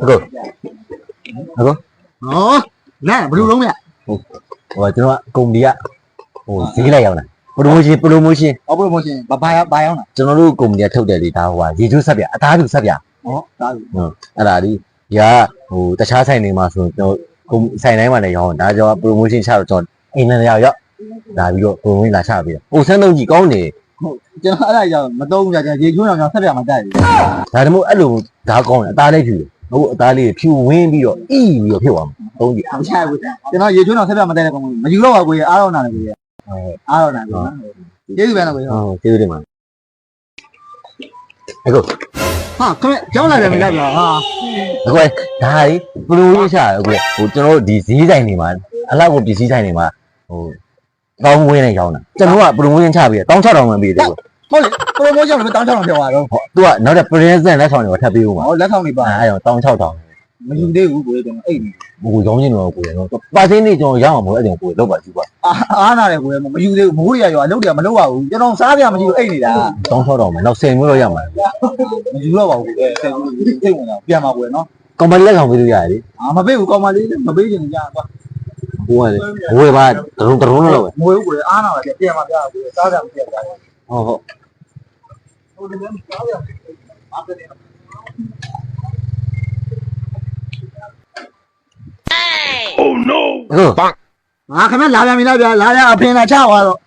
ဟုတ်လမ်းဘယ်လိုလုံးမြတ်ဟိုကျွန်တော်ကကုမ္ပဏီကဟိုဈေးလိုက်ရောက်လာပရိုမိုရှင်ဘာရောက်လာကျွန်တော်တို့ကုမ္ပဏီကထုတ်တယ်လေဒါဟိုဟာရေချိုးဆက်ပြအသားတူဆက်ပြသားတူအဲ့ဒါဒီကဟိုတခြားဆိုင်တွေမှာဆိုကျွန်တော်ဆိုင်တိုင်းမှာလည်းရောင်းဒါကြောင့်ပရိုမိုရှင်ချတော့ကျွန်တော်အိမ်ထဲရောက်လာပြီးတော့ပရိုမိုရှင်လာချပေးတယ်ဟိုဆန်းလုံးကြီးကောင်းနေကျွန်တော်အဲ့ဒါကြောင့်မသုံးဘူးကြာရေချိုးအောင်ဆက်ပြမှာတိုက်တယ်ဒါတမို့အဲ့လိုဓာတ်ကောင်းတယ်အသားလေးဖြူတယ်ဟုတ်အသားလေးဖြူဝင်းပြီးတော့အီးပြီးတော့ဖြစ်သွားမှာသုံးကြည့်မချဘူးကျွန်တော်ရေချိုးအောင်ဆက်ပြမှာတိုက်တဲ့ကောင်မယူတော့ပါကိုအားတော့နာတယ်ကိုအားတော့နာတယ်ကျေးဇူးပဲနော်ကိုဟုတ်ကျေးဇူးတင်ပါအခုဟာခင်ဗျကျောင်းလာတယ်မလိုက်ပါဟာအခုဒါရီပရိုမိုရှင်ချအခုဟိုကျွန်တော်တို့ဒီဈေးဆိုင်တွေမှာအလောက်ကိုပစ္စည်းဆိုင်တွေမှာဟိုကောင်းဝင်းနဲ့ရောင်းတာကျွန်တော်ကပရိုမိုရှင်ချပြီးတော့1600မှပေးတယ်ဟုတ်လေပရိုမိုရှင်လည်း1600ပြောသွားတော့သူကနောက်တဲ့ present လက်ဆောင်တွေထပ်ပေးဦးမှာဟုတ်လက်ဆောင်တွေပါအဲ့တော့1600မယူသေးဘူးကိုကျွန်တော်အိတ်ဟိုရောင်းနေတော့ကိုရတော့ပါစင်းနေကျွန်တော်ရအောင်မဟုတ်အဲ့ကြောင့်ကိုလောက်ပါကြည့်ပါအားနာတယ်ကိုမယူသေးဘူးမိုးရရောအလုပ်တွေကမလုပ်ပါဘူးကျွန်တော်စားပြမရှိဘူးအိတ်နေတာ1600မယ်နောက်10မျိုးတော့ရမှာမယူတော့ပါဘူးစိတ်ဝင်တာပြန်ပါကိုနော်ကောင်မလေးလက်ဆောင်ပေးလို့ရတယ်လေမပေးဘူးကောင်မလေးမပေးချင်ကြသွားဘိုးကလေဘိုးကပါတရုံလောက်ပဲမွေးကိုအားနာပါပြန်ပါပြကိုစားကြမပြတ်ပါဟုတ်ဟိုဒီမှာစားရအားတယ်Oh no! ငါခင်ဗျလာပြန်ပြီလားဗျာလာရအဖင်လာချသွားတော့